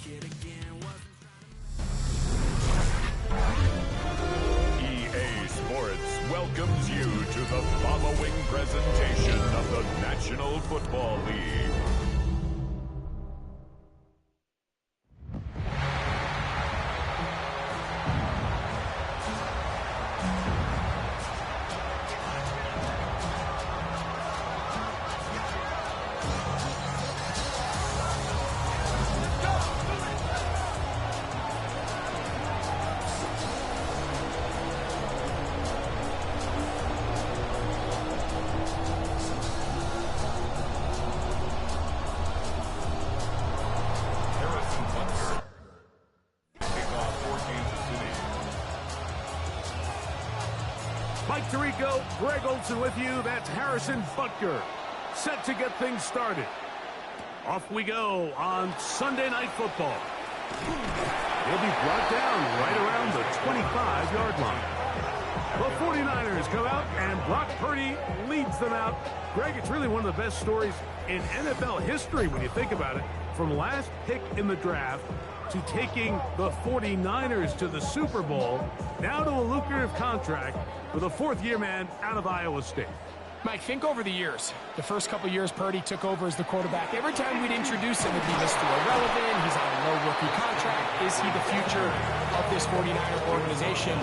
EA Sports welcomes you to the following presentation of the National Football League. Mike Tirico, Greg Olson with you. That's Harrison Butker, set to get things started. Off we go on Sunday Night Football. He'll be brought down right around the 25-yard line. The 49ers come out, and Brock Purdy leads them out. Greg, it's really one of the best stories in NFL history when you think about it. From last pick in the draft to taking the 49ers to the Super Bowl, now to a lucrative contract with a fourth-year man out of Iowa State. Mike, think over the years. The first couple years Purdy took over as the quarterback. Every time we'd introduce him, it'd be Mr. Irrelevant. He's on a low rookie contract. Is he the future of this 49er organization?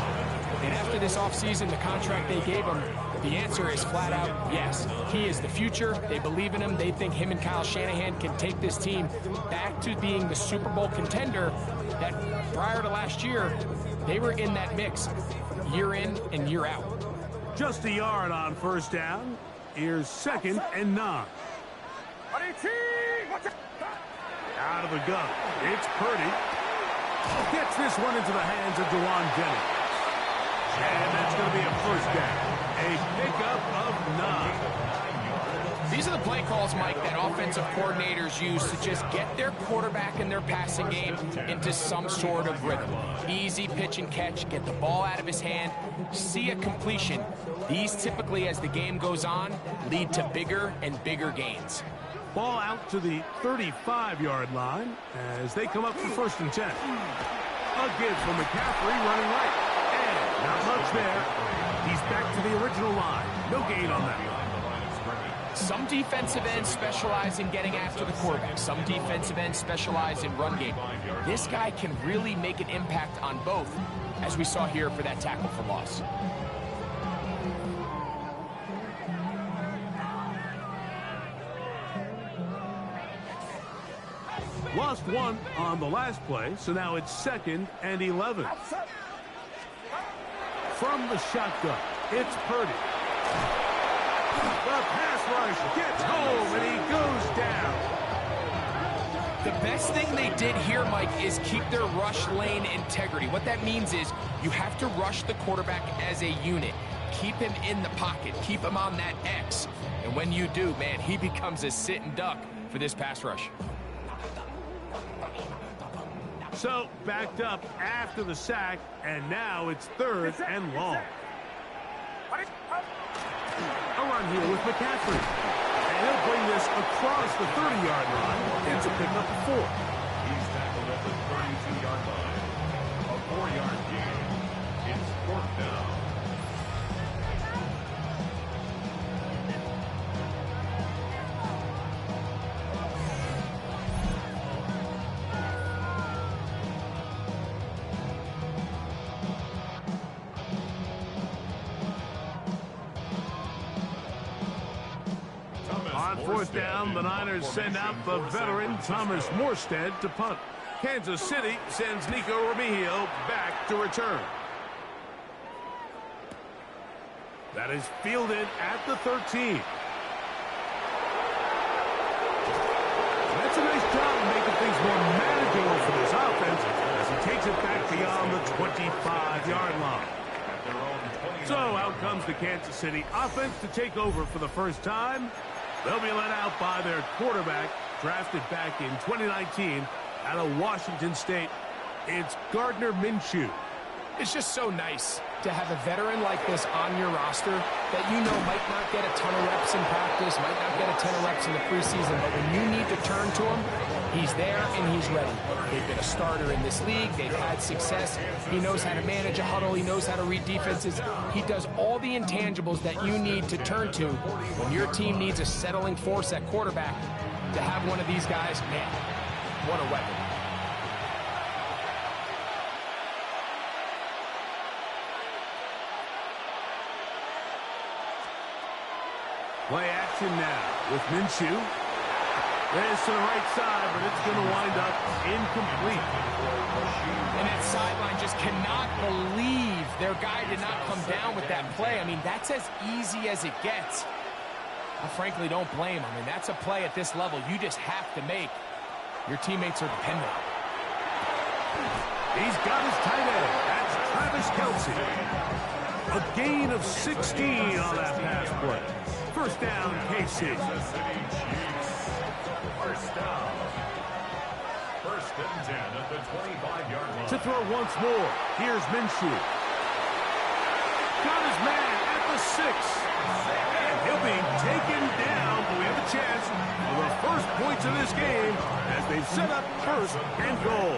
And after this offseason, the contract they gave him, the answer is flat out yes. He is the future. They believe in him. They think him and Kyle Shanahan can take this team back to being the Super Bowl contender that prior to last year, they were in that mix year in and year out. Just a yard on first down. Here's 2nd and 9. Out of the gun. It's Purdy. Gets this one into the hands of Dewan Jennings. And that's going to be a first down. A pickup of 9. These are the play calls, Mike, that offensive coordinators use to just get their quarterback and their passing game into some sort of rhythm. Easy pitch and catch, get the ball out of his hand, see a completion. These typically, as the game goes on, lead to bigger and bigger gains. Ball out to the 35-yard line as they come up for 1st and 10. A give from McCaffrey running right. And not much there. He's back to the original line. No gain on that. Some defensive ends specialize in getting after the quarterback. Some defensive ends specialize in run game. This guy can really make an impact on both, as we saw here for that tackle for loss. Lost one on the last play, so now it's 2nd and 11. From the shotgun, it's Purdy. The pass rush gets home, and he goes down. The best thing they did here, Mike, is keep their rush lane integrity. What that means is you have to rush the quarterback as a unit. Keep him in the pocket. Keep him on that X. And when you do, man, he becomes a sit and duck for this pass rush. So, backed up after the sack, and now it's 3rd and long. A run here with McCaffrey. And he'll bring this across the 30-yard line. It's a pickup of 4. He's tackled at the 32-yard line. A 4-yard gain. It's 4th down. On 4th down, the Niners send out the veteran Thomas Morstead to punt. Kansas City sends Nico Remigio back to return. That is fielded at the 13. That's a nice job of making things more manageable for this offense as he takes it back beyond the 25-yard line. So out comes the Kansas City offense to take over for the first time. They'll be led out by their quarterback, drafted back in 2019 out of Washington State. It's Gardner Minshew. It's just so nice to have a veteran like this on your roster that you know might not get a ton of reps in practice, might not get a ton of reps in the preseason, but when you need to turn to him, he's there and he's ready. They've been a starter in this league. They've had success. He knows how to manage a huddle. He knows how to read defenses. He does all the intangibles that you need to turn to when your team needs a settling force at quarterback. To have one of these guys, man, what a weapon. Play action now with Minshew. This to the right side, but it's going to wind up incomplete. And that sideline just cannot believe their guy did not come down with that play. I mean, that's as easy as it gets. I frankly don't blame him. I mean, that's a play at this level you just have to make. Your teammates are dependent on it. He's got his tight end. That's Travis Kelce. A gain of 16 on that pass play. First down, KC. First and 10 at the 25-yard line. To throw once more. Here's Minshew. Got his man at the 6. And he'll be taken down, but we have a chance for the first points of this game as they've set up first and goal.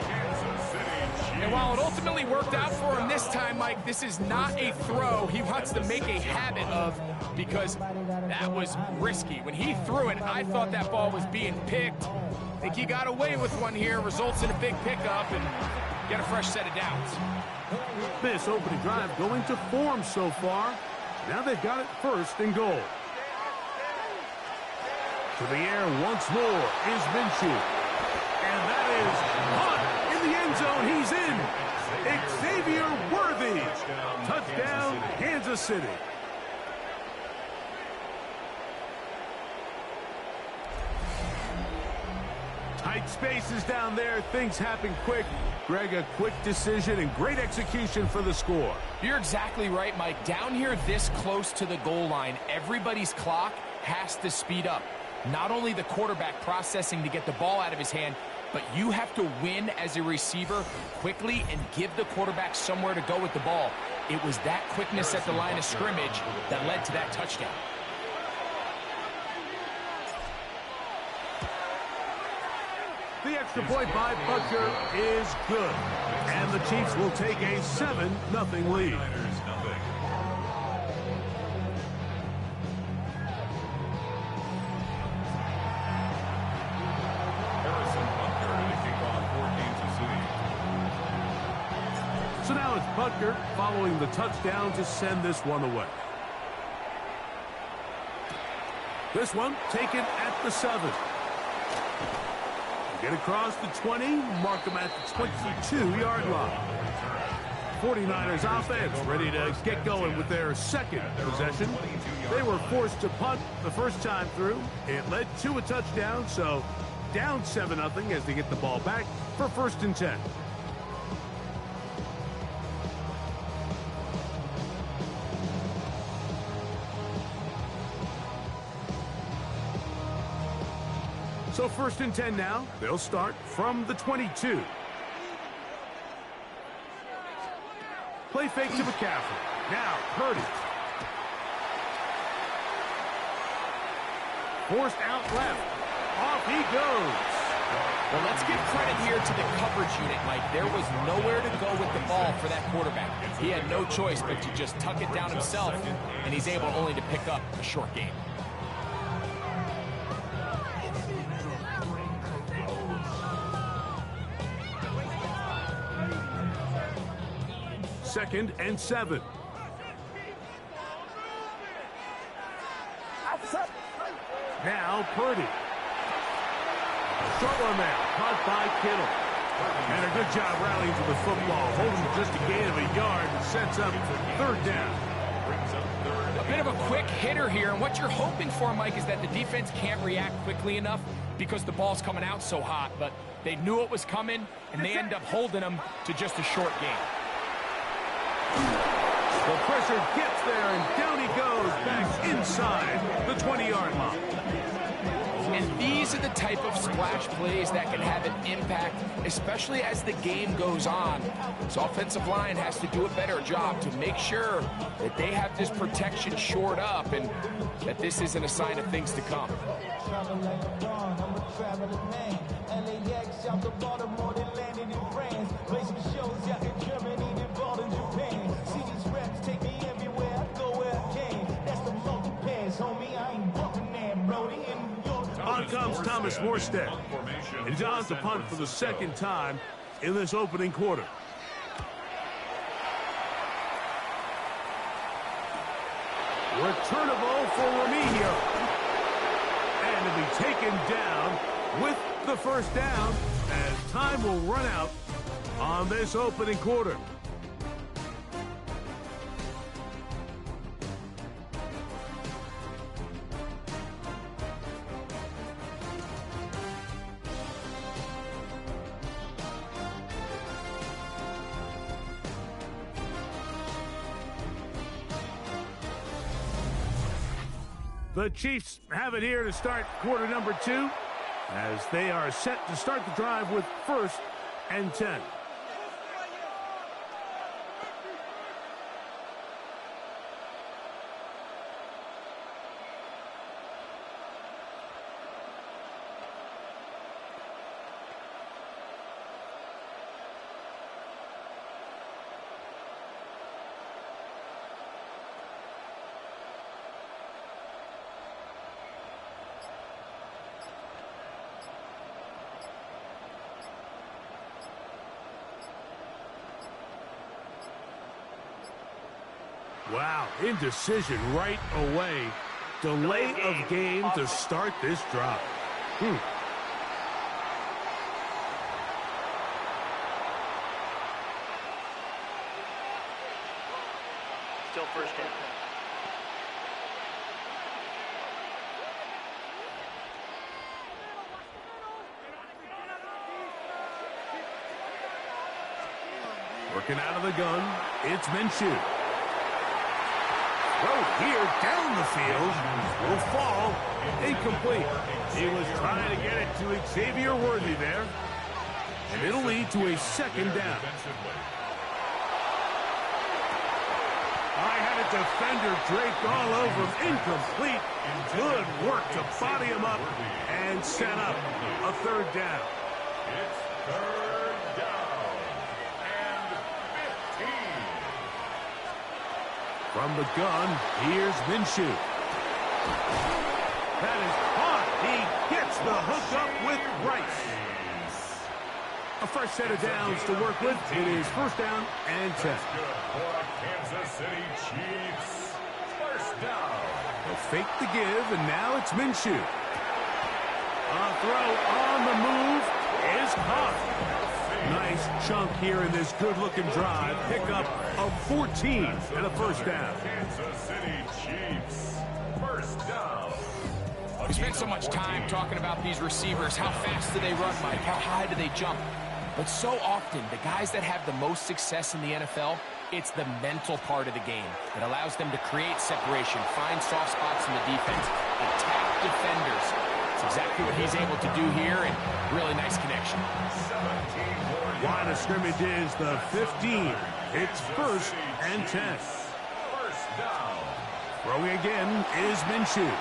And while it ultimately worked out for him this time, Mike, this is not a throw he wants to make a habit of because that was risky. When he threw it, I thought that ball was being picked. I think he got away with one here, results in a big pickup and get a fresh set of downs. This opening drive going to form so far. Now they've got it first and goal. To the air once more is Minshew. And that is caught in the end zone. He's in. Xavier Worthy. Touchdown, Kansas City. Tight spaces down there. Things happen quick. Greg, a quick decision and great execution for the score. You're exactly right, Mike. Down here this close to the goal line, everybody's clock has to speed up. Not only the quarterback processing to get the ball out of his hand, but you have to win as a receiver quickly and give the quarterback somewhere to go with the ball. It was that quickness at the line of scrimmage that led to that touchdown. The extra point by Butker is good. And the Chiefs will take a 7-0 lead. So now it's Butker following the touchdown to send this one away. This one taken at the 7. Get across the 20, mark them at the 22-yard line. 49ers offense ready to get going with their second possession. They were forced to punt the first time through. It led to a touchdown, so down 7-0 as they get the ball back for first and 10. So first and 10 now. They'll start from the 22. Play fake to McCaffrey. Now Purdy. Forced out left. Off he goes. Well, let's give credit here to the coverage unit, Mike. There was nowhere to go with the ball for that quarterback. He had no choice but to just tuck it down himself, and he's able only to pick up a short gain. Second and 7. Now Purdy. Short one there, caught by Kittle. And a good job rallying to the football, holding just a gain of a yard and sets up third down. A bit of a quick hitter here, and what you're hoping for, Mike, is that the defense can't react quickly enough because the ball's coming out so hot, but they knew it was coming, and they end up holding them to just a short gain. The pressure gets there, and down he goes back inside the 20-yard line. And these these are the type of splash plays that can have an impact, especially as the game goes on. This offensive line has to do a better job to make sure that they have this protection shored up and that this isn't a sign of things to come. On comes Thomas Morstead. And he's on to punt for the second time in this opening quarter. Returnable for Remigio. And to be taken down with the first down as time will run out on this opening quarter. The Chiefs have it here to start quarter number 2 as they are set to start the drive with 1st and 10. Wow, indecision right away. Delay of game to start this drive. Still first down. Working out of the gun, it's Minshew. Throw here down the field will fall incomplete. He was trying to get it to Xavier Worthy there. And it'll lead to a second down. I had a defender draped all over him. Incomplete. Good work to body him up and set up a third down. It's third down and 15. From the gun, here's Minshew. That is caught. He gets the hook up with Rice. A fresh set of downs to work with. It is 1st down and 10. Good for Kansas City Chiefs. First down. They'll fake the give, and now it's Minshew. A throw on the move is caught. Nice chunk here in this good-looking drive. Pickup of 14 and a first down. Kansas City Chiefs. First down. We spent so much time talking about these receivers. How fast do they run, Mike? How high do they jump? But so often, the guys that have the most success in the NFL, it's the mental part of the game that allows them to create separation, find soft spots in the defense, attack defenders. It's exactly what he's able to do here, and really nice connection. Line of scrimmage is the 15. It's 1st and 10. First down. Throwing again is Minshew.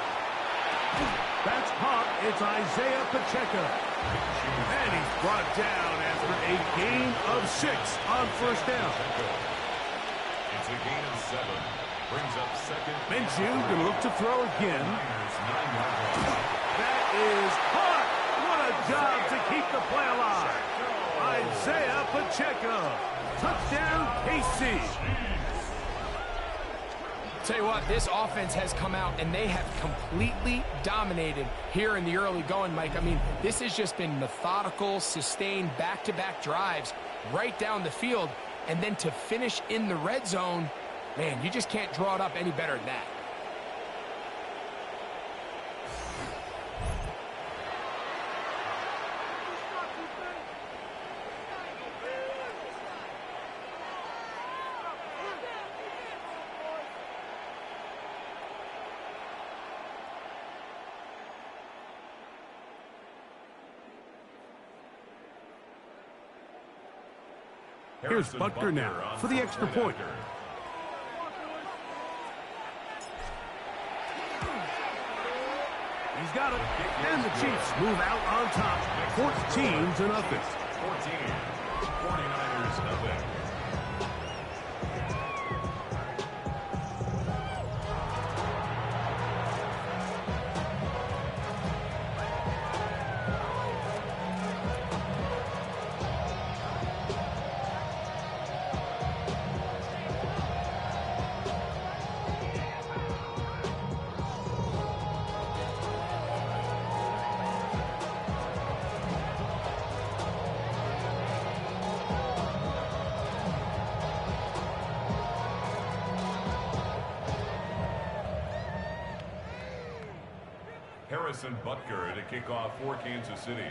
That's caught. It's Isaiah Pacheco. And he's brought down after a gain of 6 on 1st down. It's a gain of 7. Brings up second. Minshew going to look to throw again. That is caught. What a job to keep the play alive. Isaiah Pacheco. Touchdown, KC. Tell you what, this offense has come out and they have completely dominated here in the early going, Mike. I mean, this has just been methodical, sustained, back-to-back drives right down the field. And then to finish in the red zone, man, you just can't draw it up any better than that. Here's Butker now for the extra point. He's got it. And the Chiefs move out on top, 14-0. 14. 49ers nothing. Harrison Butker to kick off for Kansas City.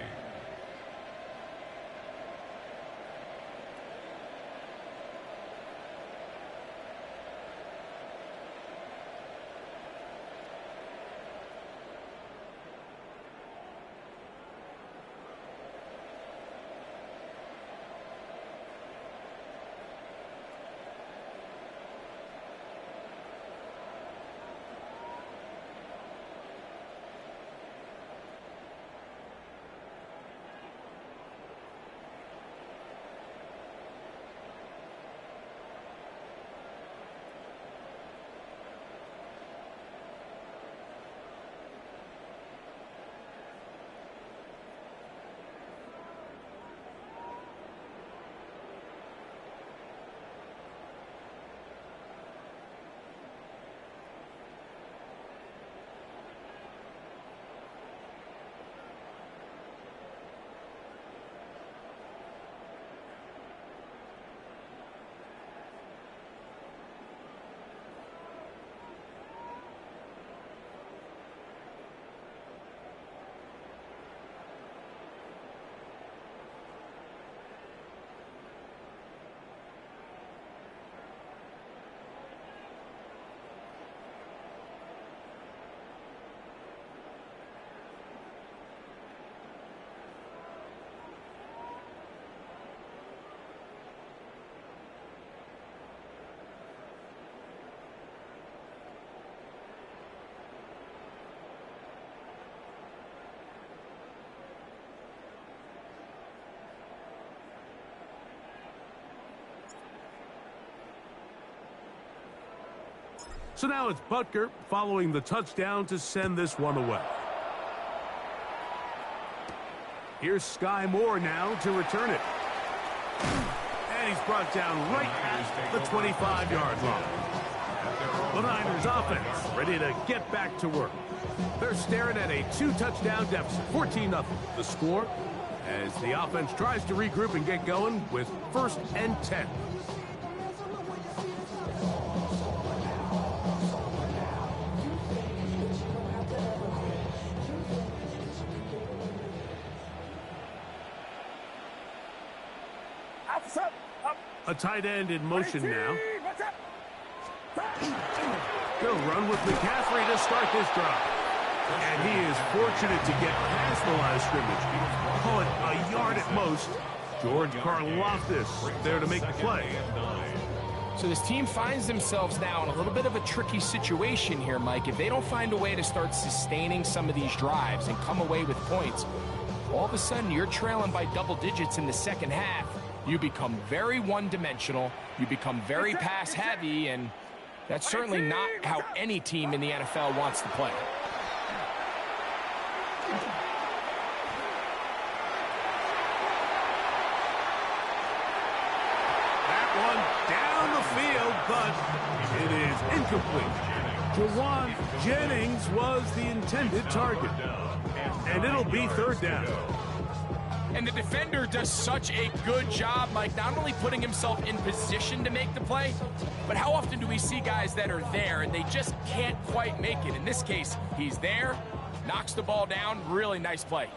So now it's Butker following the touchdown to send this one away. Here's Sky Moore now to return it. And he's brought down right at the 25-yard line. The Niners offense ready to get back to work. They're staring at a 2-touchdown deficit, 14-0. The score as the offense tries to regroup and get going with 1st and 10. A tight end in motion now. They'll run with McCaffrey to start this drive. And he is fortunate to get past the line of scrimmage. Call it a yard at most. George Karlaftis there to make the play. So this team finds themselves now in a little bit of a tricky situation here, Mike. If they don't find a way to start sustaining some of these drives and come away with points, all of a sudden you're trailing by double digits in the second half. You become very one-dimensional, you become very pass-heavy, and that's certainly not how any team in the NFL wants to play. That one down the field, but it is incomplete. Jawan Jennings was the intended target, and it'll be 3rd down. And the defender does such a good job, Mike, not only putting himself in position to make the play, but how often do we see guys that are there and they just can't quite make it? In this case, he's there, knocks the ball down, really nice play.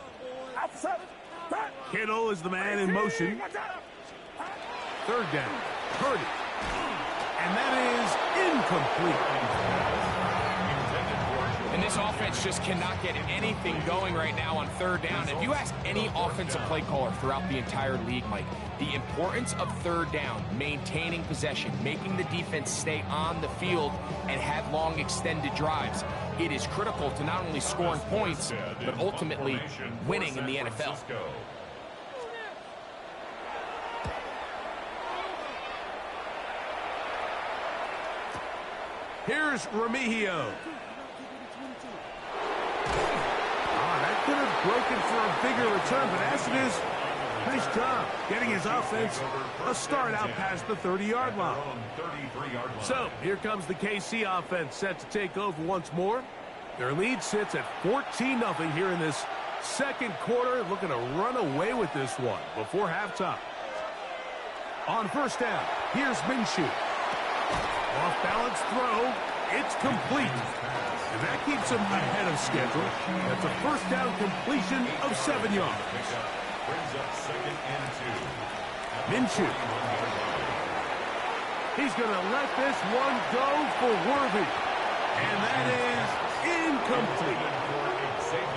Kittle is the man in motion. 3rd down, Purdy. And that is incomplete. And this offense just cannot get anything going right now on third down. If you ask any offensive play caller throughout the entire league, Mike, the importance of third down, maintaining possession, making the defense stay on the field and have long extended drives, it is critical to not only scoring points, but ultimately winning in the NFL. Here's Remigio. That could have broken for a bigger return, but as it is, nice job getting his offense a start out past the 30-yard line. So here comes the KC offense set to take over once more. Their lead sits at 14-0 here in this second quarter, looking to run away with this one before halftime. On first down, here's Minshew. Off-balance throw. It's complete. And that keeps him ahead of schedule. That's a first down completion of 7 yards. Brings up 2nd and 2. Minshew. He's going to let this one go for Worthy. And that is incomplete.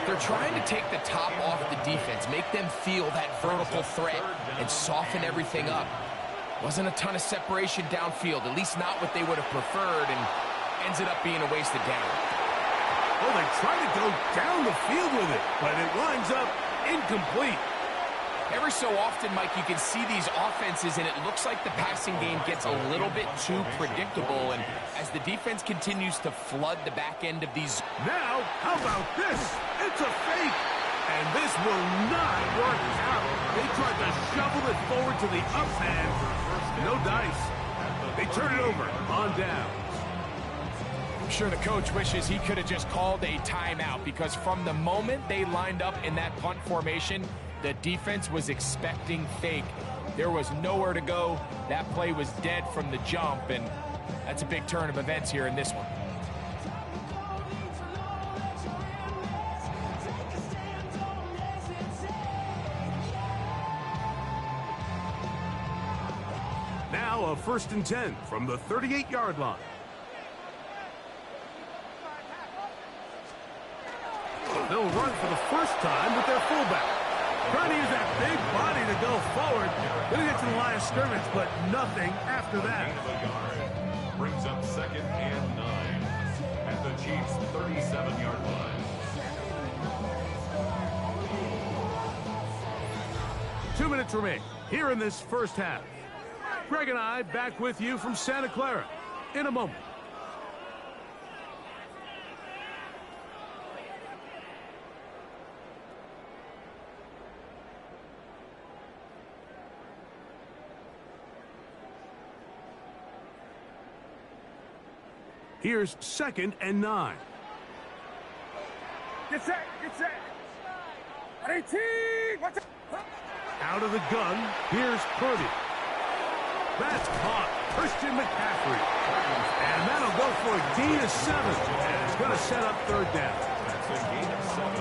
They're trying to take the top off the defense, make them feel that vertical threat, and soften everything up. Wasn't a ton of separation downfield, at least not what they would have preferred, and ends up being a wasted down. Oh, they try to go down the field with it, but it winds up incomplete. Every so often, Mike, you can see these offenses, and it looks like the passing game gets a little bit too predictable, and as the defense continues to flood the back end of these... Now, how about this? It's a fake, and this will not work out. They tried to shovel it forward to the up hand. No dice. They turn it over on downs. I'm sure the coach wishes he could have just called a timeout, because from the moment they lined up in that punt formation, the defense was expecting fake. There was nowhere to go. That play was dead from the jump, and that's a big turn of events here in this one. Now a 1st and 10 from the 38-yard line. They'll run for the first time with their fullback. Trying to use that big body to go forward. Going to get to the line of scrimmage, but nothing after that. Brings up 2nd and 9 at the Chiefs' 37-yard line. 2 minutes remain here in this first half. Greg and I back with you from Santa Clara in a moment. Here's 2nd and 9. Get set, get set. At 18, watch it. Out of the gun, here's Purdy. That's caught. Christian McCaffrey. And that'll go for a gain of 7. And it's going to set up third down. That's a gain of 7.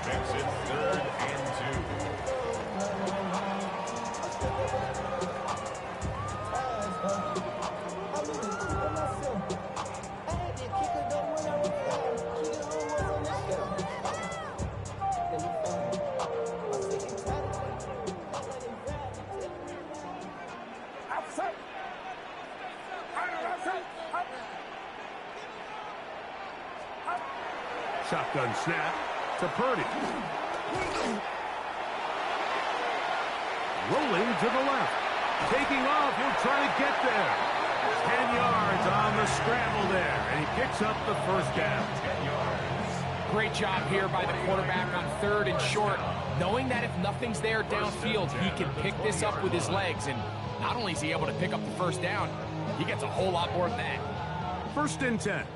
Makes it 3rd and 2. Shotgun snap to Purdy. Rolling to the left. Taking off, he'll try to get there. 10 yards on the scramble there, and he picks up the first down. 10 yards. Great job here by the quarterback on 3rd and short, knowing that if nothing's there downfield, he can pick this up with his legs, and not only is he able to pick up the first down, he gets a whole lot more than that. 1st and 10.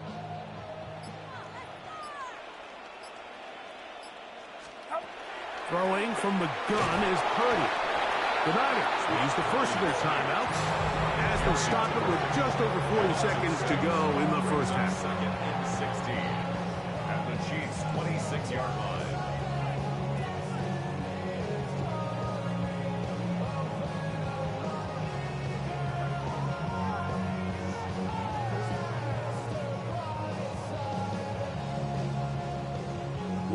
Throwing from the gun is Purdy. The Niners use the first of their timeouts as they stop it with just over 40 seconds to go in the first half. 2nd and 16 at the Chiefs' 26-yard line.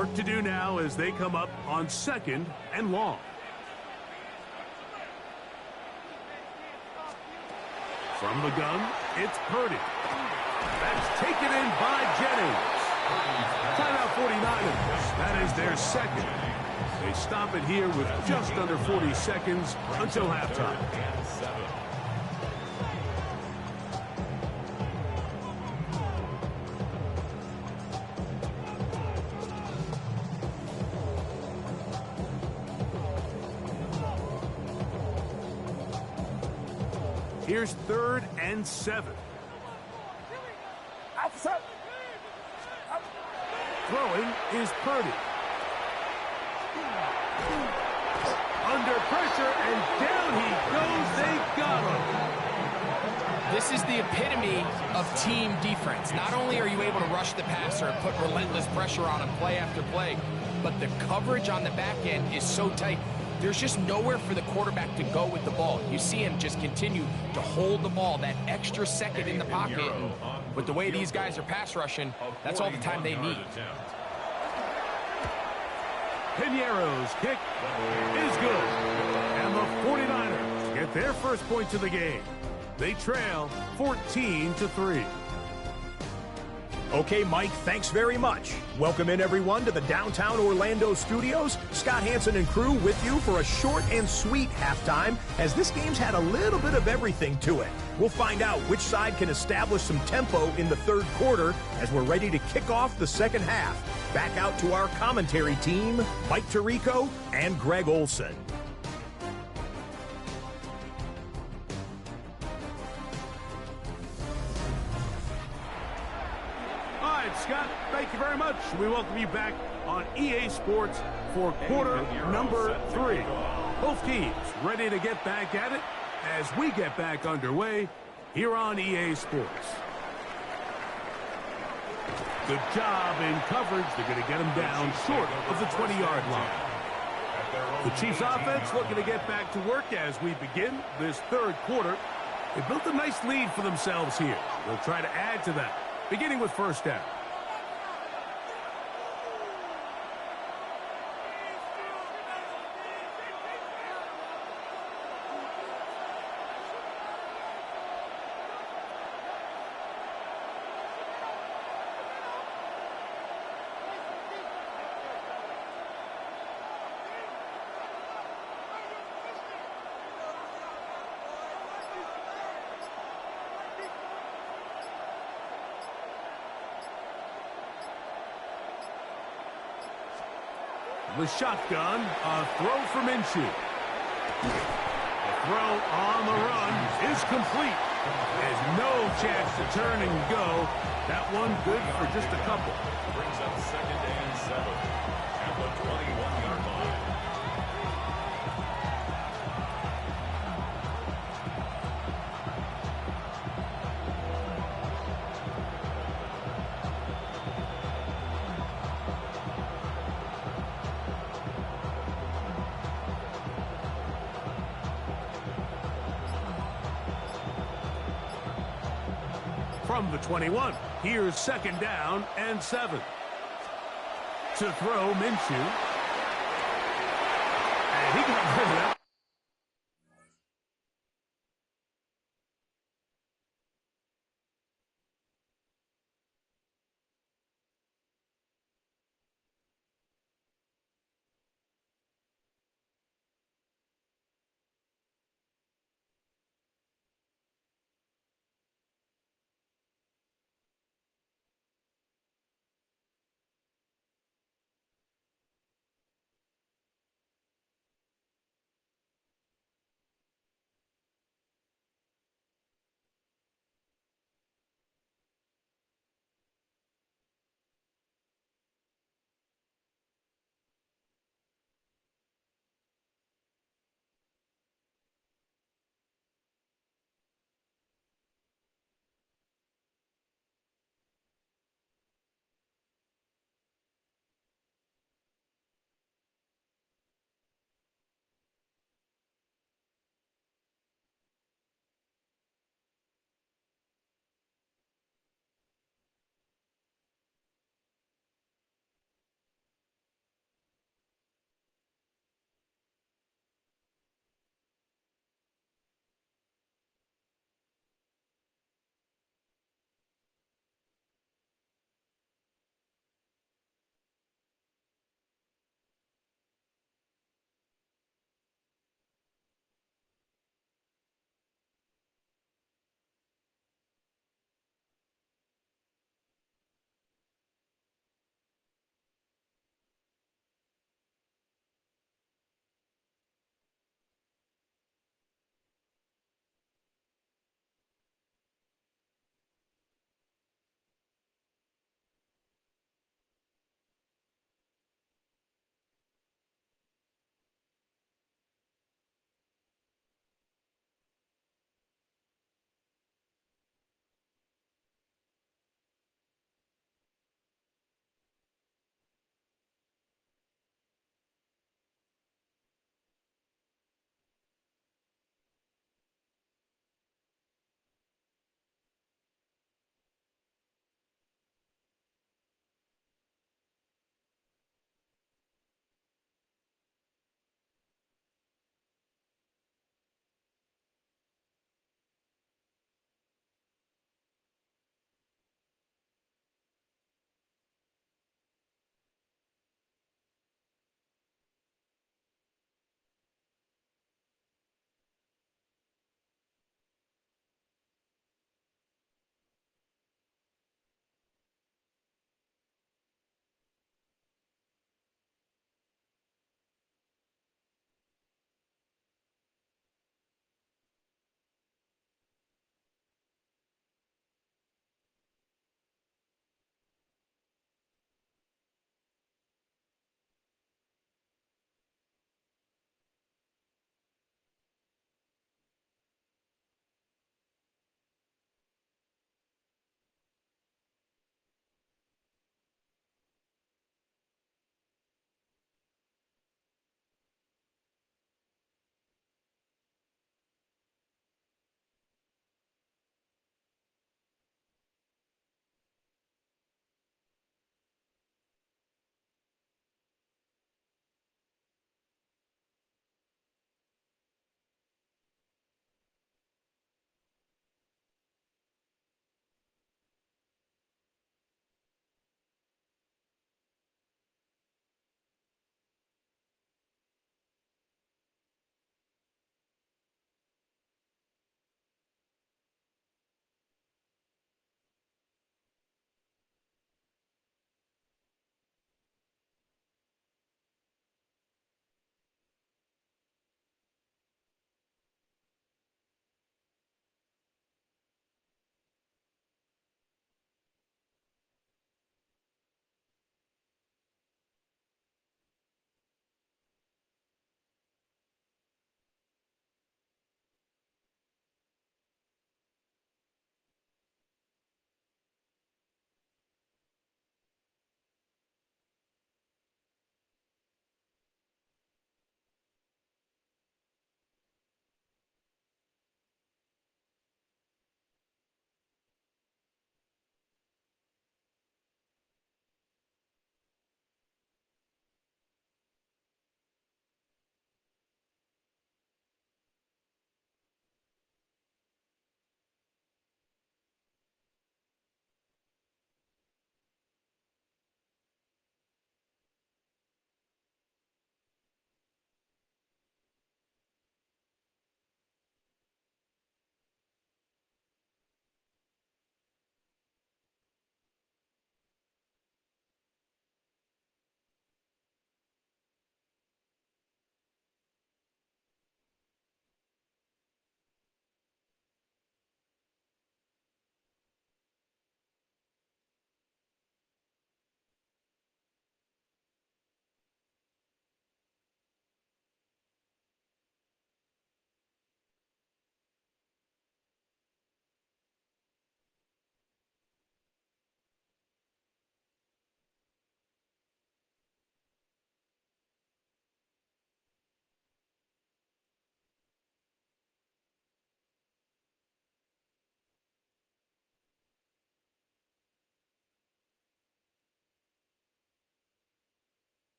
Work to do now as they come up on 2nd and long. From the gun, it's Purdy. That's taken in by Jennings. Timeout 49ers. That is their second. They stop it here with just under 40 seconds until halftime. Here's 3rd and 7. Throwing is Purdy. Under pressure, and down he goes. They got him. This is the epitome of team defense. Not only are you able to rush the passer and put relentless pressure on him play after play, but the coverage on the back end is so tight. There's just nowhere for the quarterback to go with the ball. You see him just continue to hold the ball that extra second in the pocket. And with the way these guys are pass rushing, that's all the time they need. Piñeiro's kick is good. And the 49ers get their first points of the game. They trail 14-3. Okay, Mike, thanks very much. Welcome in, everyone, to the downtown Orlando studios. Scott Hansen and crew with you for a short and sweet halftime, as this game's had a little bit of everything to it. We'll find out which side can establish some tempo in the third quarter as we're ready to kick off the second half. Back out to our commentary team, Mike Tirico and Greg Olson. Scott, thank you very much. We welcome you back on EA Sports for quarter number 3. Both teams ready to get back at it as we get back underway here on EA Sports. Good job in coverage. They're going to get them down short of the 20-yard line. The Chiefs offense looking to get back to work as we begin this third quarter. They built a nice lead for themselves here. They'll try to add to that, beginning with first down. The shotgun, a throw for Minshew. The throw on the run is complete. There's no chance to turn and go. That one good for just a couple. Brings up 2nd and 7 at the 21-yard line. From the 21, here's 2nd down and 7. To throw, Minshew. And he got rid of that.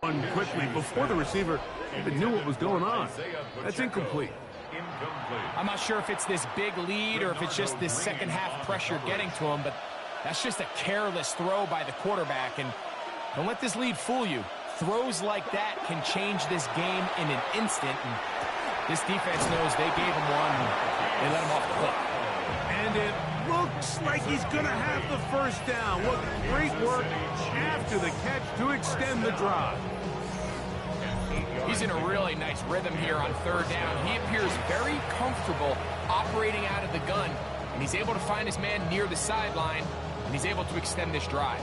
One quickly before the receiver even knew what was going on. That's incomplete. I'm not sure if it's this big lead or if it's just this second half pressure getting to him, but that's just a careless throw by the quarterback. And don't let this lead fool you. Throws like that can change this game in an instant. And this defense knows they gave him one. They let him off the hook. And it looks like he's going to have the first down. What great work after the catch to extend the drive. He's in a really nice rhythm here on third down. He appears very comfortable operating out of the gun, and he's able to find his man near the sideline, and he's able to extend this drive.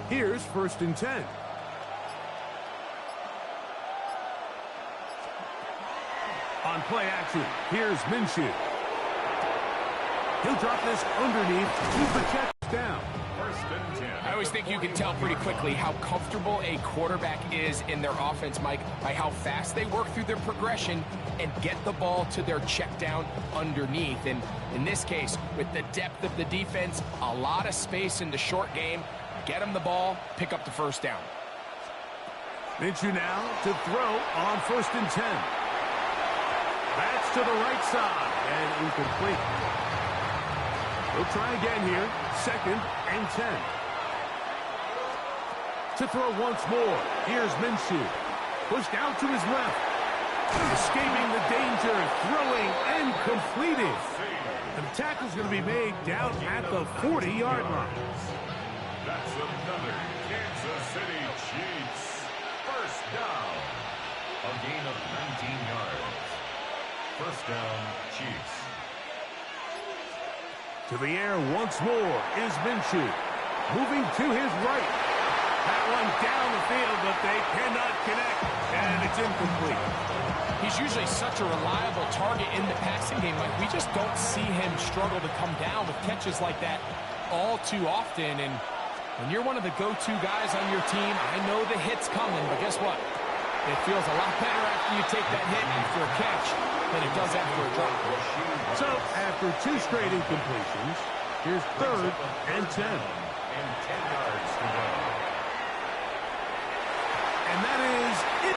Here's 1st and 10. On play action, here's Minshew. He'll drop this underneath to the check down. 1st and 10. I always think you can tell pretty quickly how comfortable a quarterback is in their offense, Mike, by how fast they work through their progression and get the ball to their check down underneath. And in this case, with the depth of the defense, a lot of space in the short game, get them the ball, pick up the first down. Minshew now to throw on 1st and 10. That's to the right side and incomplete. We'll try again here. 2nd and 10. To throw once more. Here's Minshew. Pushed out to his left. Escaping the danger. Throwing and completing. And the tackle's going to be made down at the 40-yard line. That's another Kansas City Chiefs. First down. A gain of 19 yards. First down, Chiefs. To the air once more is Minshew. Moving to his right. That one down the field, but they cannot connect. And it's incomplete. He's usually such a reliable target in the passing game. Like, we just don't see him struggle to come down with catches like that all too often. And when you're one of the go-to guys on your team, I know the hit's coming, but guess what? It feels a lot better after you take that hit after a catch than it does after a drop. So, after 2 straight incompletions, here's 3rd and 10. And 10 yards to go. And that is